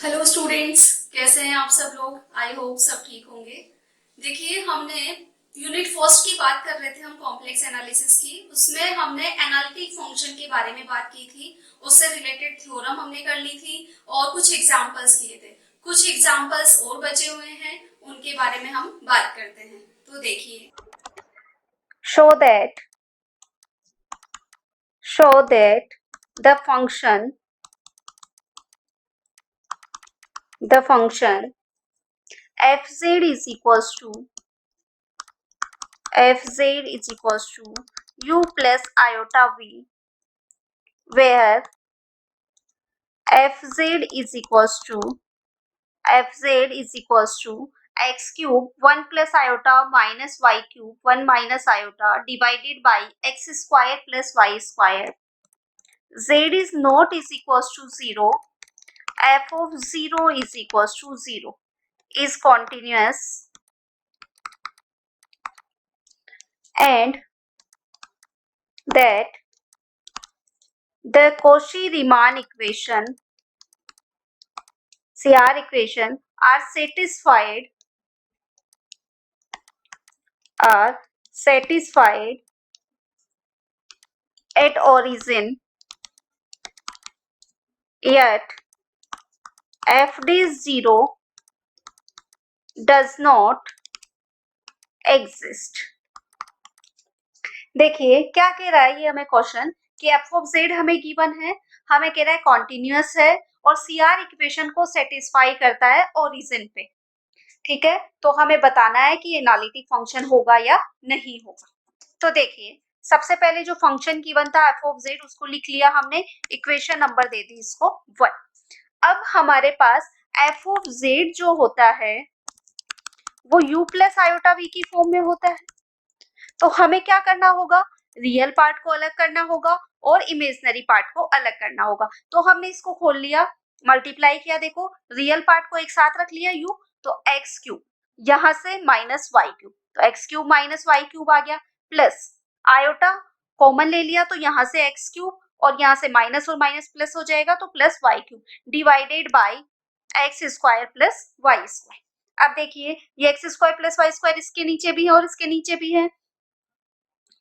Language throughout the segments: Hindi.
हेलो स्टूडेंट्स, कैसे हैं आप सब लोग। आई होप सब ठीक होंगे। देखिए, हमने यूनिट फर्स्ट की बात कर रहे थे, हम कॉम्प्लेक्स एनालिसिस की। उसमें हमने एनालिटिक फंक्शन के बारे में बात की थी, उससे रिलेटेड थ्योरम हमने कर ली थी और कुछ एग्जांपल्स किए थे। कुछ एग्जांपल्स और बचे हुए हैं, उनके बारे में हम बात करते हैं। तो देखिए, show that the function fz is equals to u plus iota v, where fz is equals to x cube 1 plus iota minus y cube 1 minus iota divided by x square plus y square. Z is not is equals to 0. F of 0 is equals to 0, is continuous, and that the Cauchy-Riemann equation CR equation are satisfied at origin, yet fd0 does not exist. देखिए क्या कह रहा है ये हमें क्वेश्चन कि एफ ऑफ जेड हमें गिवन है, हमें कह रहा है कॉन्टिन्यूअस है और सीआर इक्वेशन को सेटिस्फाई करता है ओरिजिन पे। ठीक है, तो हमें बताना है कि एनालिटिक फंक्शन होगा या नहीं होगा। तो देखिए, सबसे पहले जो फंक्शन गिवन था एफ ऑफ जेड, उसको लिख लिया हमने, इक्वेशन नंबर दे दी इसको 1। अब हमारे पास एफ ऑफ जेड जो होता है वो u प्लस आयोटा v की फॉर्म में होता है। तो हमें क्या करना होगा, रियल पार्ट को अलग करना होगा और इमेजिनरी पार्ट को अलग करना होगा। तो हमने इसको खोल लिया, मल्टीप्लाई किया, देखो रियल पार्ट को एक साथ रख लिया u, तो एक्स क्यूब, यहां से माइनस वाई क्यूब, तो x cube minus Y cube आ गया, प्लस आयोटा कॉमन ले लिया तो यहां से एक्स क्यूब और यहां से माइनस और माइनस प्लस हो जाएगा तो plus y cube divided by x square plus Y square. अब देखिए, ये x square plus Y square इसके नीचे भी है और इसके नीचे भी है,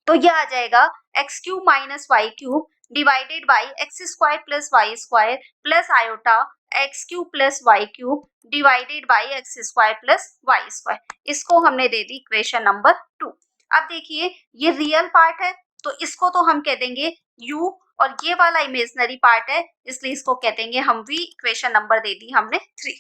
तो यह आ जाएगा x cube minus Y cube divided by x square plus Y square plus iota x cube plus y cube divided by x square plus Y square. इसको हमने दे दी इक्वेशन नंबर 2। अब देखिए, ये रियल पार्ट है तो इसको तो हम कह देंगे u, और ये वाला इमेजिनरी पार्ट है इसलिए इसको कह देंगे हम v। इक्वेशन नंबर दे दी हमने 3।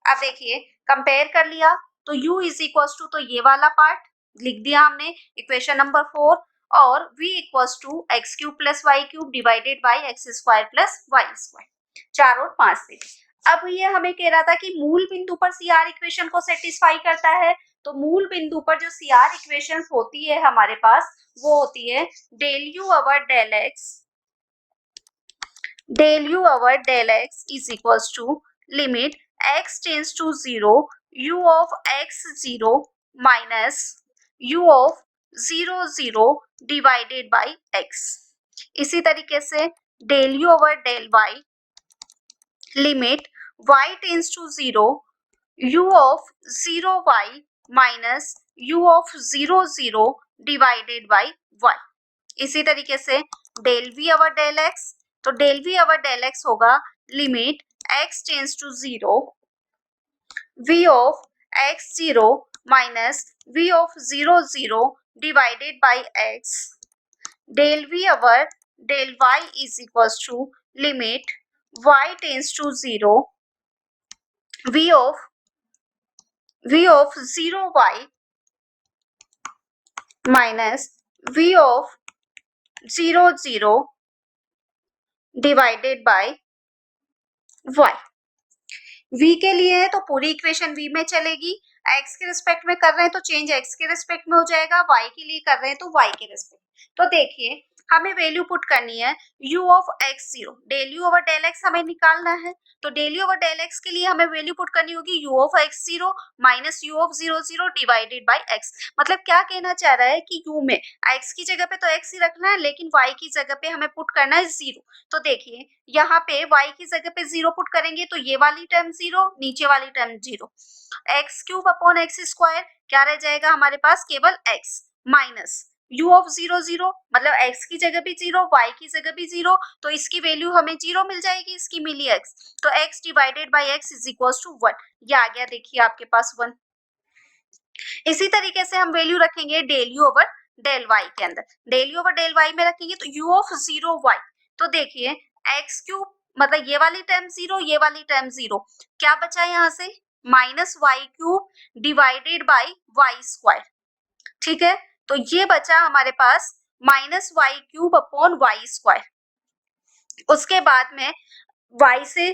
अब देखिए, कंपेयर कर लिया तो u इज इक्वल टू, तो ये वाला पार्ट लिख दिया हमने इक्वेशन नंबर 4, और v equals to x cube plus y cube divided by x square plus Y square, 4 और 5 से। अब ये हमें कह रहा था कि मूल बिंदु पर सीआर इक्वेशन को सेटिस्फाई करता है, तो मूल बिंदु पर जो सीआर इक्वेशन होती है हमारे पास वो होती है del you over del x is equals to limit x tends to 0 u of x 0 minus u of 0 divided by x। इसी तरीके से del u over del y limit y tends to 0 u of 0 y minus u of 0 divided by y। इसी तरीके से del v over del x, तो del v over del x होगा limit x tends to 0 v of x 0 minus v of 0 divided by x, del v over del y is equals to limit y tends to 0 v of 0 y minus v of 0 divided by y। v के लिए है तो पूरी इक्वेशन v में चलेगी, x के रिस्पेक्ट में कर रहे हैं तो चेंज x के रिस्पेक्ट में हो जाएगा, y के लिए कर रहे हैं तो y के रिस्पेक्ट। तो देखिए, हमें वैल्यू पुट करनी है u of x zero, del you over del x हमें निकालना है। तो डेल यू ओवर डेल x के लिए हमें वैल्यू पुट करनी होगी u of x zero minus u of zero zero divided by x। मतलब क्या कहना चाह रहा है कि u में x की जगह पे तो x ही रखना है, लेकिन y की जगह पे हमें पुट करना है जीरो। तो देखिए यहाँ पे y की जगह पे जीरो पुट करेंगे तो ये वाली टर्म जीरो, नीचे वाली term zero, x cube upon x square क्या रह जाएगा हमारे पास, केवल x minus u of zero zero, मतलब x की जगह भी जीरो, y की जगह भी जीरो, तो इसकी वैल्यू हमें जीरो मिल जाएगी, इसकी मिली x, तो x divided by x is equal to 1। ये आ गया देखिए आपके पास 1। इसी तरीके से हम वैल्यू रखेंगे del you over del y के अंदर, del you over del y में रखेंगे तो u ऑफ जीरो y, तो देखिए x क्यूब मतलब ये वाली टर्म जीरो, ये वाली टर्म जीरो, क्या बचा यहाँ से minus Y cube divided by Y square. ठीक है, तो ये बचा हमारे पास minus Y cube upon Y square. उसके बाद में y से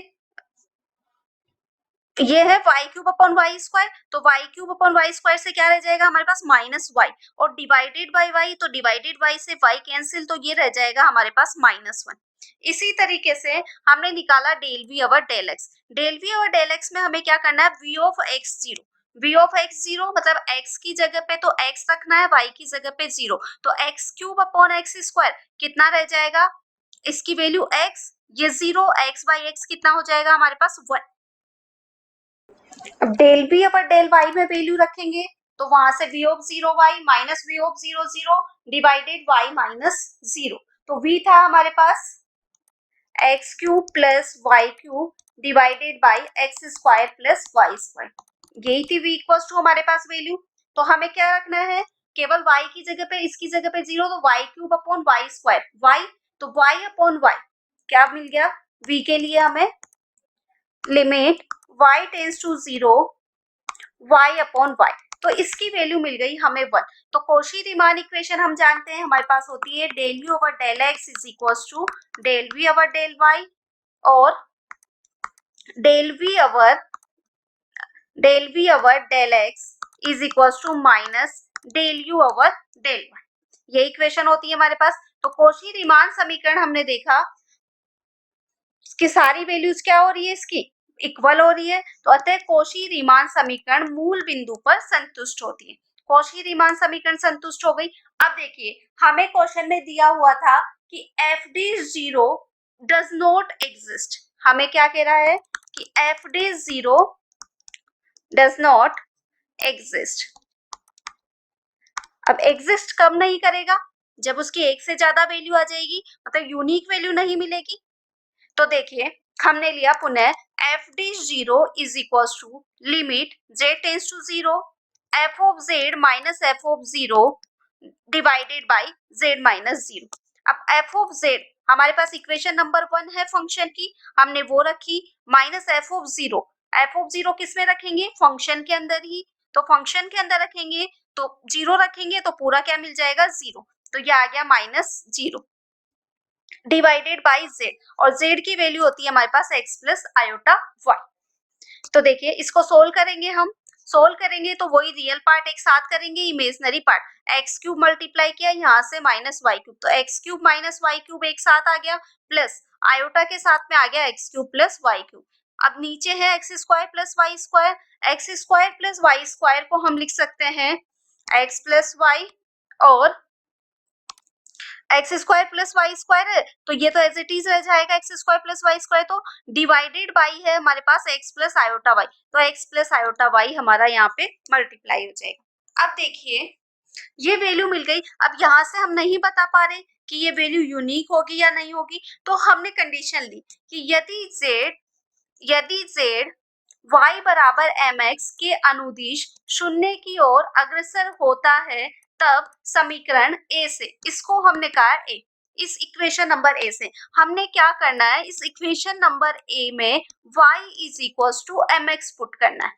ये है y cube upon Y square, तो y cube upon Y square से क्या रह जाएगा हमारे पास माइनस y, और डिवाइडेड बाय y, तो डिवाइडेड y से y कैंसिल, तो ये रह जाएगा हमारे पास माइनस 1। इसी तरीके से हमने निकाला del v over del x। Del v over del x में हमें क्या करना है, v of x zero, v of x zero मतलब x की जगह पे तो x रखना है, y की जगह पे जीरो, तो x cube upon x square कितना रह जाएगा, इसकी वैल्यू x, ये जीरो, x बाई x कितना हो जाएगा हमारे पास 1। अब डेल v अपर डेल y में वैल्यू रखेंगे तो वहां से v of zero y minus v of zero zero divided y minus zero, तो v था हमारे पास x cube plus y cube divided by x square plus Y square, यही थी v इक्वल्स टू हमारे पास वैल्यू। तो हमें क्या रखना है, केवल y की जगह पे, इसकी जगह पे जीरो, तो y cube upon Y square, y तो y अपॉन y क्या मिल गया, v के लिए हमें limit y tends to zero y upon y, तो इसकी वैल्यू मिल गई हमें 1। तो कौशी रीमान इक्वेशन हम जानते हैं हमारे पास होती है del u over del x is equal to del v over del y, और del v over del x is equal to minus del u over del y, ये इक्वेशन होती है हमारे पास। तो कौशी रीमान समीकरण हमने देखा कि सारी वैल्यूज क्या हो रही है, इसकी इक्वल हो रही है, तो अतः कौशी रीमान समीकरण मूल बिंदु पर संतुष्ट होती है। कौशी रीमान समीकरण संतुष्ट हो गई। अब देखिए हमें क्वेश्चन में दिया हुआ था कि F d zero does not exist, हमें क्या कह रहा है कि F d zero does not exist. अब एग्जिस्ट कब नहीं करेगा, जब उसकी एक से ज्यादा वैल्यू आ जाएगी, मतलब यूनिक वैल्यू नहीं मिलेगी। तो देखिए हमने लिया पुनः f d zero is equal to limit z tends to zero F of z minus F of zero divided by z minus zero. अब एफ ऑफ z हमारे पास इक्वेशन नंबर 1 है फंक्शन की, हमने वो रखी, माइनस एफ ऑफ जीरो किस में रखेंगे, फंक्शन के अंदर ही, तो फंक्शन के अंदर रखेंगे तो जीरो रखेंगे तो पूरा क्या मिल जाएगा जीरो, तो ये आ गया minus zero divided by z, और z की वैल्यू होती है हमारे पास x प्लस आयोटा y। तो देखिए इसको सोल्व करेंगे, हम सोल्व करेंगे तो वही रियल पार्ट एक साथ करेंगे, imaginary part x cube multiply किया यहाँ से माइनस वाई क्यूब, तो x cube minus Y cube एक साथ आ गया, प्लस आयोटा के साथ में आ गया x cube plus y cube. अब नीचे है x square plus Y square, x square plus Y square को हम लिख सकते हैं एक्स प्लस वाई, और x square plus Y square है तो ये तो एज इट इज रह जाएगा x square plus Y square, तो डिवाइडेड बाई है हमारे पास एक्स प्लस आयोटा वाई, तो एक्स प्लस आयोटा वाई हमारा यहाँ पे मल्टीप्लाई हो जाएगा। अब देखिए ये वैल्यू मिल गई। अब यहाँ से हम नहीं बता पा रहे कि ये वैल्यू यूनिक होगी या नहीं होगी, तो हमने कंडीशन ली कि यदि z y बराबर mx के अनुदिश शून्य की ओर अग्रसर होता है तब समीकरण ए से, इसको हमने कहा ए, इस इक्वेशन नंबर ए से हमने क्या करना है, इस इक्वेशन नंबर ए में y is equal to mx put करना है,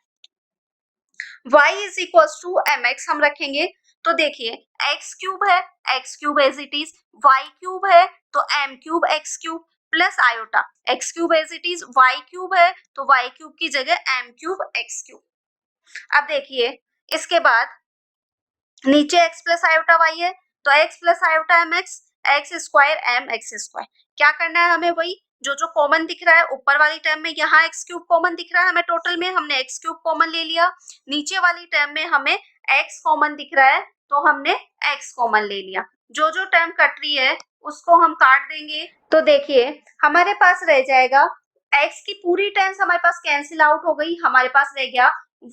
y is equal to mx हम रखेंगे। तो देखिए x क्यूब है, x cube as it is, y cube है तो m cube x cube plus iota, x cube as it is, y cube है तो y क्यूब की जगह m क्यूब x क्यूब। अब देखिए इसके बाद नीचे x प्लस आयोटा y है तो x plus iota mx, x square m x square. क्या करना है हमें, वही जो कॉमन दिख रहा है ऊपर वाली टर्म में, यहाँ एक्स क्यूब कॉमन दिख रहा है हमें टोटल में, हमने एक्स क्यूब कॉमन ले लिया। नीचे वाली टर्म में हमें एक्स कॉमन दिख रहा है तो हमने एक्स कॉमन ले लिया। जो टर्म कट रही है उसको हम काट देंगे। तो देखिए हमारे पास रह जाएगा x की पूरी टर्म्स हमारे पास कैंसिल आउट हो गई, हमारे पास रह गया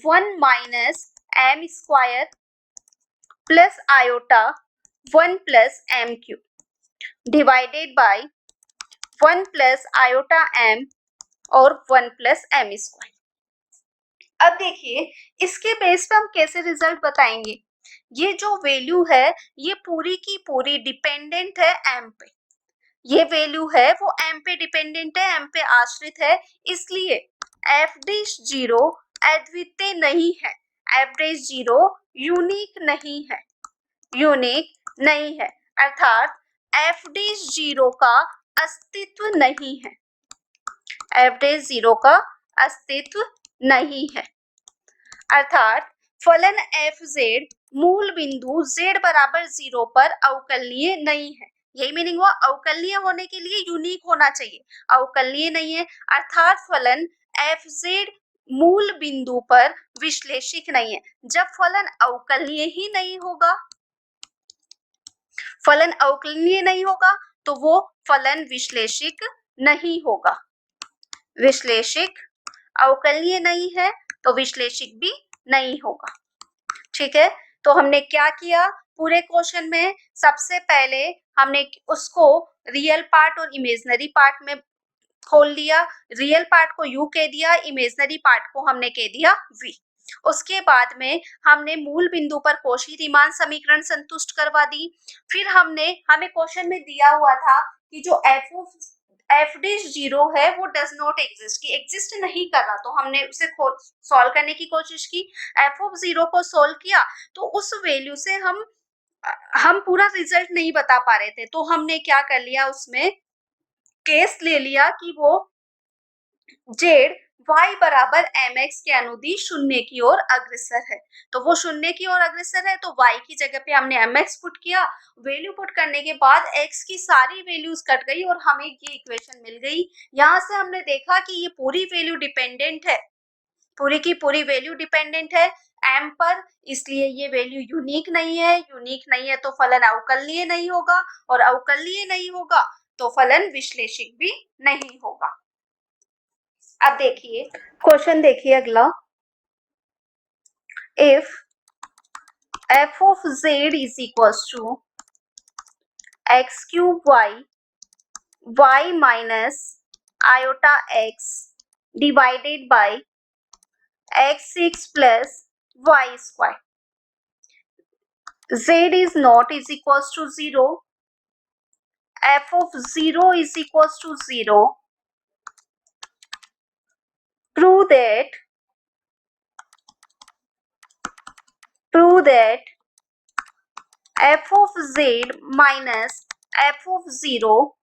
1 minus m square plus iota 1 plus m cube divided by 1 plus iota m और 1 प्लस एम स्क्वायर। अब देखिए इसके बेस पे हम कैसे रिजल्ट बताएंगे। ये जो वैल्यू है ये पूरी की पूरी डिपेंडेंट है एम पे, ये वैल्यू है वो एम पे डिपेंडेंट है, एम पे आश्रित है, इसलिए एफ डैश जीरो अद्वितीय नहीं है, एफ डैश जीरो यूनिक नहीं है, यूनिक नहीं है, अर्थात एफ डैश जीरो का अस्तित्व नहीं है, एफ डैश जीरो का अस्तित्व नहीं है, अर्थात फलन एफ जेड मूल बिंदु z बराबर 0 पर अवकलनीय नहीं है। यही मीनिंग हुआ, अवकलनीय होने के लिए यूनिक होना चाहिए, अवकलनीय नहीं है, अर्थात फलन एफ जेड मूल बिंदु पर विश्लेषिक नहीं है। जब फलन अवकलनीय ही नहीं होगा, फलन अवकलनीय नहीं होगा तो वो फलन विश्लेषिक नहीं होगा, विश्लेषिक अवकलनीय नहीं है तो विश्लेषिक भी नहीं होगा। ठीक है, तो हमने क्या किया पूरे क्वेश्चन में, सबसे पहले हमने उसको रियल पार्ट और इमेजिनरी पार्ट में खोल दिया, रियल पार्ट को यू कह दिया, इमेजिनरी पार्ट को हमने कह दिया वी। उसके बाद में हमने मूल बिंदु पर कौशी रीमान समीकरण संतुष्ट करवा दी। फिर हमें क्वेश्चन में दिया हुआ था कि जो एफ डैश जीरो है वो डज नॉट एग्जिस्ट, की एग्जिस्ट नहीं कर रहा, तो हमने उसे सॉल्व करने की कोशिश की, एफ ऑफ जीरो को सॉल्व किया तो उस वैल्यू से हम पूरा रिजल्ट नहीं बता पा रहे थे, तो हमने क्या कर लिया, उसमें केस ले लिया कि वो जेड y बराबर mx के अनुदिश शून्य की ओर अग्रसर है, तो वो शून्य की ओर अग्रसर है तो y की जगह पे हमने mx पुट किया, वैल्यू पुट करने के बाद x की सारी वैल्यूज कट गई और हमें ये इक्वेशन मिल गई। यहाँ से हमने देखा कि ये पूरी वैल्यू डिपेंडेंट है, पूरी की पूरी वैल्यू डिपेंडेंट है m पर, इसलिए ये वैल्यू यूनिक नहीं है, यूनिक नहीं है तो फलन अवकलनीय नहीं होगा, और अवकलनीय नहीं होगा तो फलन विश्लेषिक भी नहीं होगा। अब देखिए क्वेश्चन देखिए अगला, if f of z is equals to x cube y minus iota x divided by x6 plus y square, z is not is equals to 0, f of 0 is equals to 0, prove that f of z minus f of 0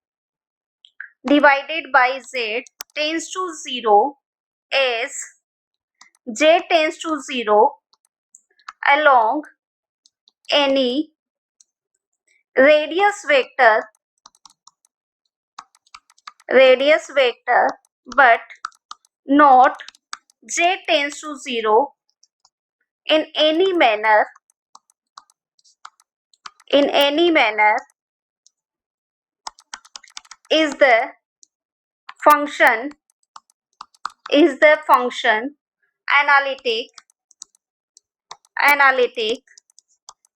divided by z tends to 0 as z tends to 0 along any radius vector but not z tends to 0 in any manner is the function analytic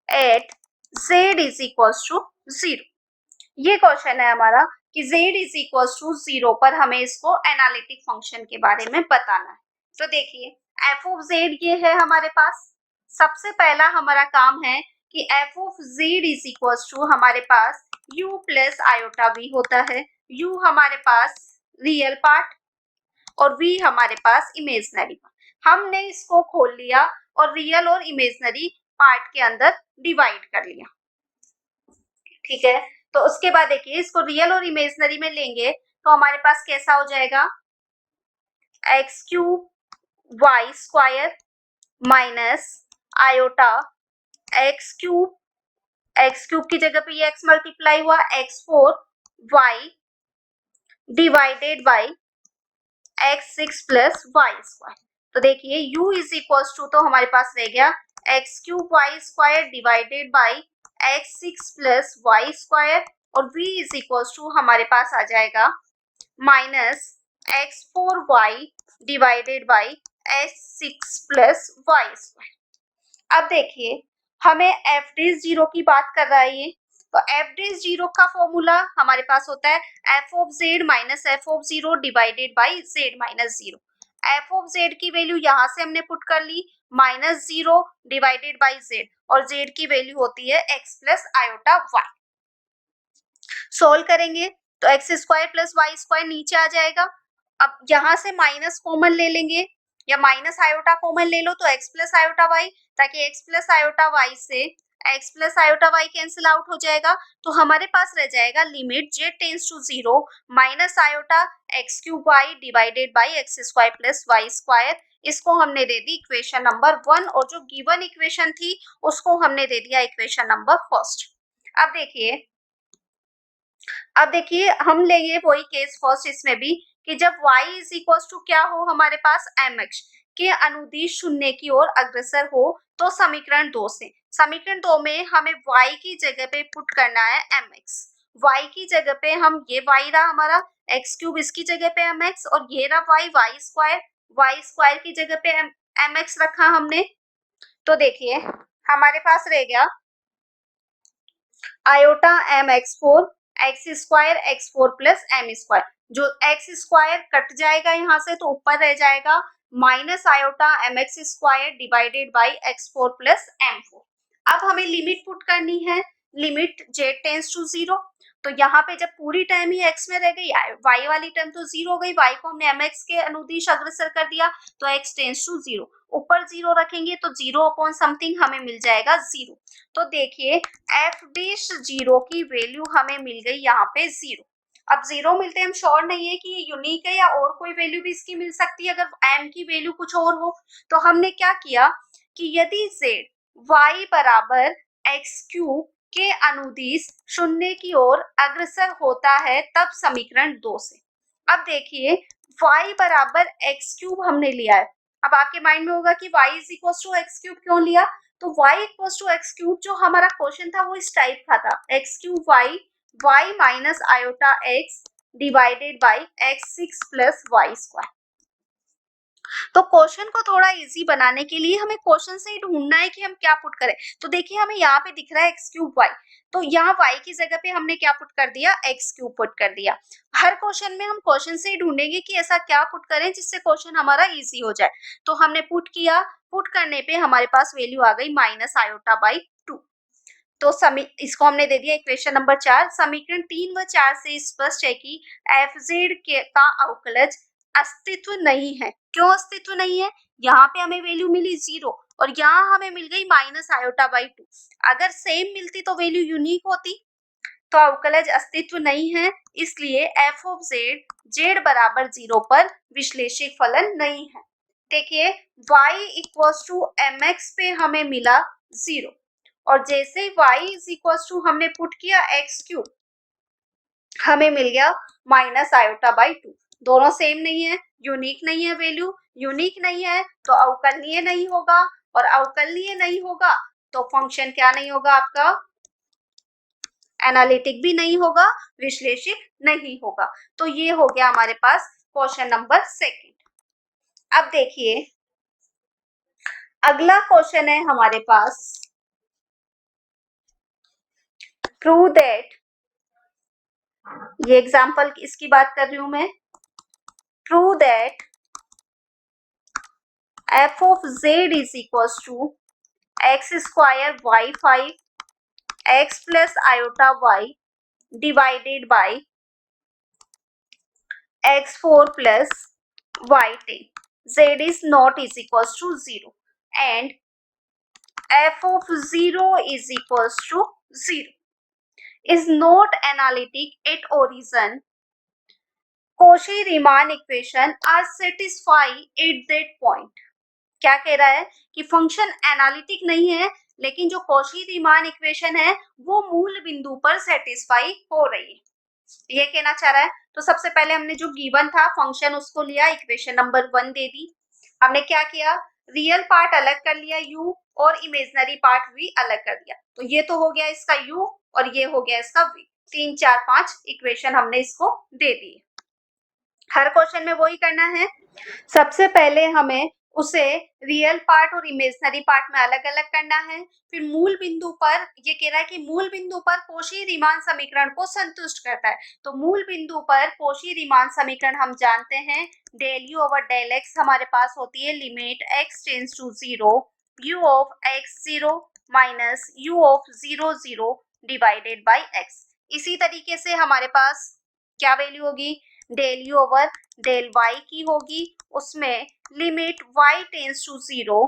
at z is equals to 0। ये क्वेश्चन है हमारा कि z is equals to 0 पर हमें इसको एनालिटिक फंक्शन के बारे में बताना है। तो देखिए f of z ये है हमारे पास, सबसे पहला हमारा काम है कि f of z is equals to हमारे पास u प्लस आयोटा v होता है, u हमारे पास रियल पार्ट और v हमारे पास इमेजिनरी पार्ट। हमने इसको खोल लिया और रियल और इमेजिनरी पार्ट के अंदर डिवाइड कर लिया। ठीक है, तो उसके बाद देखिए इसको रियल और इमेजिनरी में लेंगे तो हमारे पास कैसा हो जाएगा, x cube y square minus iota x cube x cube की जगह पे ये एक्स मल्टीप्लाई हुआ, x4 y divided by x6 plus Y square. तो देखिए u इज इक्वल टू, तो हमारे पास रह गया x cube y square divided by x6 plus Y square, और v इज इक्वल टू हमारे पास आ जाएगा minus x4y divided by x6 plus Y square. अब देखिए हमें एफ डे जीरो की बात कर रहा है ये, तो एफ डे जीरो का फॉर्मूला हमारे पास होता है F of Z minus F of zero divided by Z minus zero. F of Z की वैल्यू यहाँ से हमने पुट कर ली minus zero divided by Z, और जेड की वैल्यू होती है X plus iota Y. Solve करेंगे तो X square plus Y square नीचे आ जाएगा। अब यहाँ से माइनस कॉमन ले लेंगे या माइनस आयोटा कॉमन ले लो तो एक्स प्लस आयोटा वाई, ताकि एक्स प्लस आयोटा वाई से x plus iota y cancel out हो जाएगा। तो हमारे पास रह जाएगा limit z tends to zero minus iota x cube y divided by x square plus Y square. इसको हमने दे दी इक्वेशन नंबर 1, और जो गिवन इक्वेशन थी उसको हमने दे दिया इक्वेशन नंबर फर्स्ट। अब देखिए हम लेंगे वही केस फर्स्ट इसमें भी, कि जब y इज इक्वल टू क्या हो हमारे पास mx के अनुदिश शून्य की ओर अग्रसर हो, तो समीकरण 2 से, समीकरण 2 में हमें y की जगह पे पुट करना है mx। y की जगह पे हम, ये y रहा हमारा x क्यूब, इसकी जगह पे mx, और ये रहा y स्क्वायर की जगह पे mx रखा हमने। तो देखिए हमारे पास रह गया iota m x four x square x four plus m square, जो एक्स स्क्वायर कट जाएगा यहाँ से तो ऊपर रह जाएगा minus iota m x square divided by x four plus m four. अब हमें लिमिट पुट करनी है, limit z tends to zero. तो यहाँ पे जब पूरी टर्म ही एक्स में रह गई, वाई वाली टर्म तो जीरो हो गई, वाई को हमने एम एक्स के अनुदिश अग्रसर कर दिया तो एक्स टेंस टू जीरो, ऊपर जीरो रखेंगे तो जीरो अपॉन समथिंग हमें मिल जाएगा जीरो। तो देखिए एफ डैश जीरो की वैल्यू हमें मिल गई यहाँ पे जीरो। अब जीरो मिलते हम श्योर नहीं है कि ये यूनिक है या और कोई वैल्यू भी इसकी मिल सकती है, अगर एम की वैल्यू कुछ और हो। तो हमने क्या किया कि यदि जेड वाई बराबर एक्स क्यूब के अनुदिश शून्य की ओर अग्रसर होता है तब समीकरण 2 से। अब देखिए y बराबर एक्स क्यूब हमने लिया है। अब आपके माइंड में होगा कि y is equal to x cube क्यों लिया, तो y equal to x cube जो हमारा क्वेश्चन था वो इस टाइप का था, x cube y minus iota x divided by x six plus Y square. तो क्वेश्चन को थोड़ा इजी बनाने के लिए हमें क्वेश्चन से ही ढूंढना है कि हम क्या पुट करें। तो देखिए हमें यहाँ पे दिख रहा है एक्स क्यूब वाई, तो यहाँ y की जगह पे हमने क्या पुट कर दिया, एक्स क्यूब पुट कर दिया। हर क्वेश्चन में हम क्वेश्चन से ही ढूंढेंगे कि ऐसा क्या पुट करें जिससे क्वेश्चन हमारा इजी हो जाए। तो हमने पुट किया, पुट करने पे हमारे पास वैल्यू आ गई माइनस आयोटा बाई टू। तो इसको हमने दे दिया इक्वेशन नंबर 4। समीकरण 3 व 4 से स्पष्ट है कि एफ जेड का अवकलज अस्तित्व नहीं है। क्यों अस्तित्व नहीं है, यहाँ पे हमें वैल्यू मिली जीरो और यहाँ हमें मिल गई माइनस आयोटा बाई टू। अगर सेम मिलती तो वैल्यू यूनिक होती, तो अवकलज अस्तित्व नहीं है, इसलिए एफ ऑफ जेड जेड बराबर जीरो पर विश्लेषिक फलन नहीं है। देखिए y equals to m x पे हमें मिला जीरो, और जैसे y इज इक्वल टू हमने पुट किया एक्स क्यूब, हमें मिल गया माइनस आयोटा बाई टू। दोनों सेम नहीं है, यूनिक नहीं है, वैल्यू यूनिक नहीं है तो अवकलनीय नहीं होगा, और अवकलनीय नहीं होगा तो फंक्शन क्या नहीं होगा आपका, एनालिटिक भी नहीं होगा, विश्लेषिक नहीं होगा। तो ये हो गया हमारे पास क्वेश्चन नंबर सेकंड। अब देखिए अगला क्वेश्चन है हमारे पास, प्रूव दैट, ये एग्जाम्पल इसकी बात कर रही हूं मैं, prove that f of z is equal to x square y five x plus iota y divided by x four plus y ten, z is not is equal to zero and f of zero is equal to zero is not analytic at origin. Cauchy-Riemann equation are satisfied at that point. क्या कह रहा है कि फंक्शन एनालिटिक नहीं है लेकिन जो कॉशी रीमान इक्वेशन है वो मूल बिंदु पर सेटिस्फाई हो रही है, ये कहना चाह रहा है। तो सबसे पहले हमने जो गिवन था फंक्शन उसको लिया, इक्वेशन नंबर 1 दे दी। हमने क्या किया, रियल पार्ट अलग कर लिया u और इमेजिनरी पार्ट v अलग कर दिया। तो ये तो हो गया इसका u और ये हो गया इसका v। 3 4 5 इक्वेशन हमने इसको दे दी। हर क्वेश्चन में वही करना है, सबसे पहले हमें उसे रियल पार्ट और इमेजिनरी पार्ट में अलग अलग करना है। फिर मूल बिंदु पर, ये कह रहा है कि मूल बिंदु पर कौशी रीमान समीकरण को संतुष्ट करता है। तो मूल बिंदु पर कौशी रीमान समीकरण हम जानते हैं, del you over del x हमारे पास होती है limit x tends to 0 u of x0 minus u of 0 0 divided by x। इसी तरीके से हमारे पास क्या वैल्यू होगी, del you over del y की होगी, उसमें limit y tends to 0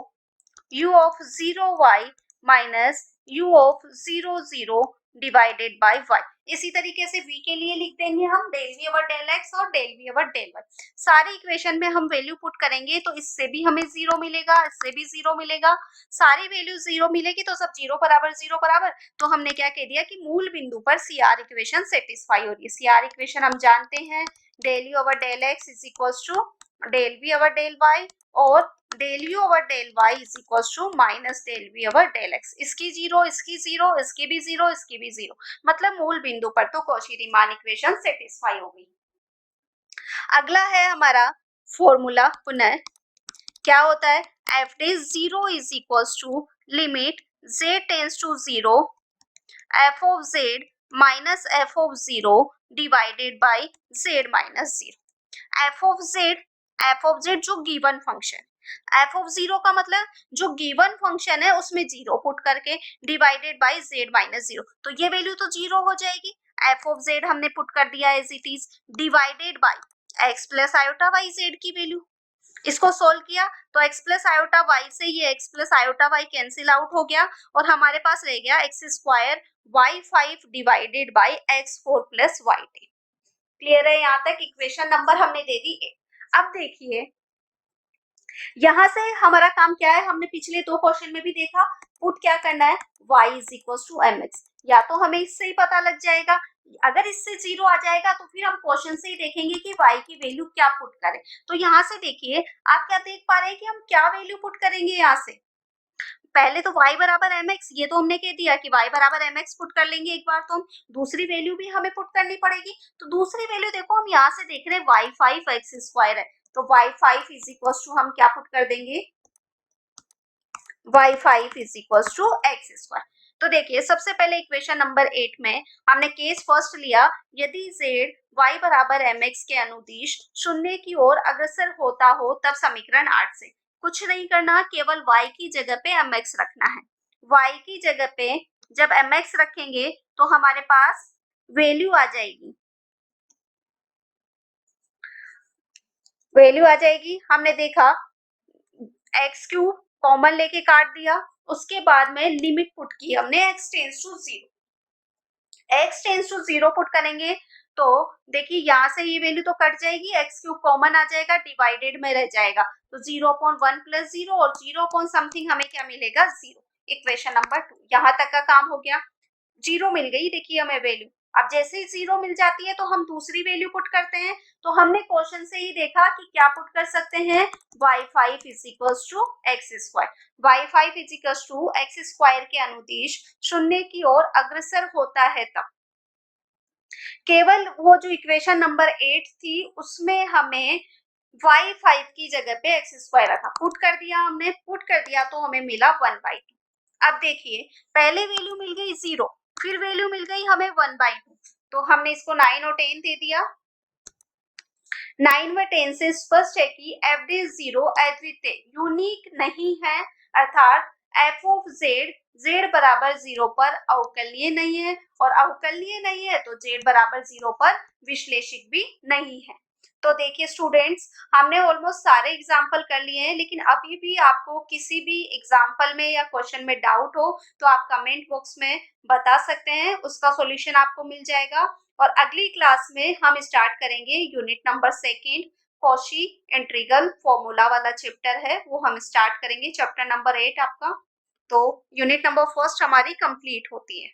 u of 0y minus u of 0 0 divided by y। इसी तरीके से v के लिए लिख देंगे हम del v over del x और del v over del y। सारी इक्वेशन में हम वैल्यू पुट करेंगे तो इससे भी हमें 0 मिलेगा, इससे भी 0 मिलेगा, सारी वैल्यू 0 मिलेगी तो सब 0 बराबर 0 बराबर। तो हमने क्या कह दिया कि मूल बिंदु पर CR इक्वेशन सेटिस्फाई हो रही है। CR इक्वेशन हम जानते हैं, del you over del x is equals to del V over del Y और del you over del Y is equals to minus del V over del X. इसकी 0, इसकी 0, इसकी भी 0, इसकी भी 0, मतलब मूल बिंदु पर तो कौशी रीमान इक्वेशन सेटिस्फाई हो गई। अगला है हमारा फॉर्मूला, पुनः क्या होता है, f d 0 is equals to limit z tends to 0 f of z minus f of 0 divided by z minus 0। f of z जो गिवन फंक्शन, f of 0 का मतलब जो गिवन फंक्शन है उसमें 0 पुट करके डिवाइडेड बाय z माइनस 0, तो ये वैल्यू तो 0 हो जाएगी। f of z हमने पुट कर दिया as it is, divided by x plus iota y z की वैल्यू। इसको सोल्व किया तो x प्लस आयोटा वाई से ये x plus iota y cancel out हो गया और हमारे पास रह गया x square y5 divided by x4 plus y10। Clear है यहाँ तक, इक्वेशन नंबर हमने दे दी 8। अब देखिए यहाँ से हमारा काम क्या है, हमने पिछले 2 क्वेश्चन में भी देखा, पुट क्या करना है, y is equal to mx। या तो हमें इससे ही पता लग जाएगा, अगर इससे 0 आ जाएगा तो फिर हम क्वेश्चन से ही देखेंगे कि y की वैल्यू क्या पुट करें। तो यहाँ से देखिए आप क्या देख पा रहे हैं कि हम क्या वैल्यू पुट करेंगे। यहाँ से पहले तो y बराबर mx, ये तो हमने कह दिया कि y बराबर mx पुट कर लेंगे एक बार, तो हम दूसरी वैल्यू भी हमें पुट करनी पड़ेगी। तो दूसरी वैल्यू देखो हम यहाँ से देख रहे हैं y5 x स्क्वायर है, तो y5 इज इक्वल टू हम क्या पुट कर देंगे, y5 is equal to x square. तो देखिए सबसे पहले इक्वेशन नंबर 8 में हमने केस फर्स्ट लिया, यदि z y बराबर mx के अनुदिश शून्य की ओर अग्रसर होता हो तब समीकरण 8 से कुछ नहीं करना, केवल y की जगह पे mx रखना है। y की जगह पे जब mx रखेंगे तो हमारे पास वैल्यू आ जाएगी, वैल्यू आ जाएगी, हमने देखा एक्स क्यूब कॉमन लेके काट दिया, उसके बाद में लिमिट पुट की हमने x tends to 0, x tends to 0 put करेंगे तो देखिए यहाँ से ये वैल्यू तो कट जाएगी, x क्यूब कॉमन आ जाएगा, डिवाइडेड में रह जाएगा, तो 0/1 प्लस 0 और 0 समथिंग हमें क्या मिलेगा, 0। इक्वेशन नंबर 2 यहाँ तक का काम हो गया, 0 मिल गई देखिए हमें वैल्यू। अब जैसे ही 0 मिल जाती है तो हम दूसरी वैल्यू पुट करते हैं, तो हमने क्वेश्चन से ही देखा कि क्या पुट कर सकते हैं, y5 is equals to x square. y5 is equals to x square के अनुदिश शून्य की ओर अग्रसर होता है तब, केवल वो जो इक्वेशन नंबर 8 थी उसमें हमें y5 की जगह पे एक्स स्क्वायर रखा, पुट कर दिया हमने, पुट कर दिया तो हमें मिला 1/2। अब देखिए पहले वैल्यू मिल गई 0, फिर वैल्यू मिल गई हमें 1/2, तो हमने इसको 9 और 10 दे दिया। 9 व 10 से स्पष्ट है कि एफ डी 0 अद्वितीय यूनिक नहीं है, अर्थात एफ ऑफ जेड जेड बराबर 0 पर अवकलनीय नहीं है, और अवकलनीय नहीं है तो जेड बराबर 0 पर विश्लेषिक भी नहीं है। तो देखिए स्टूडेंट्स हमने ऑलमोस्ट सारे एग्जाम्पल कर लिए हैं, लेकिन अभी भी आपको किसी भी एग्जाम्पल में या क्वेश्चन में डाउट हो तो आप कमेंट बॉक्स में बता सकते हैं, उसका सॉल्यूशन आपको मिल जाएगा। और अगली क्लास में हम स्टार्ट करेंगे unit number 2, Cauchy integral formula वाला चैप्टर है वो हम स्टार्ट करेंगे, चैप्टर नंबर 8 आपका। तो यूनिट नंबर फर्स्ट हमारी कंप्लीट होती है।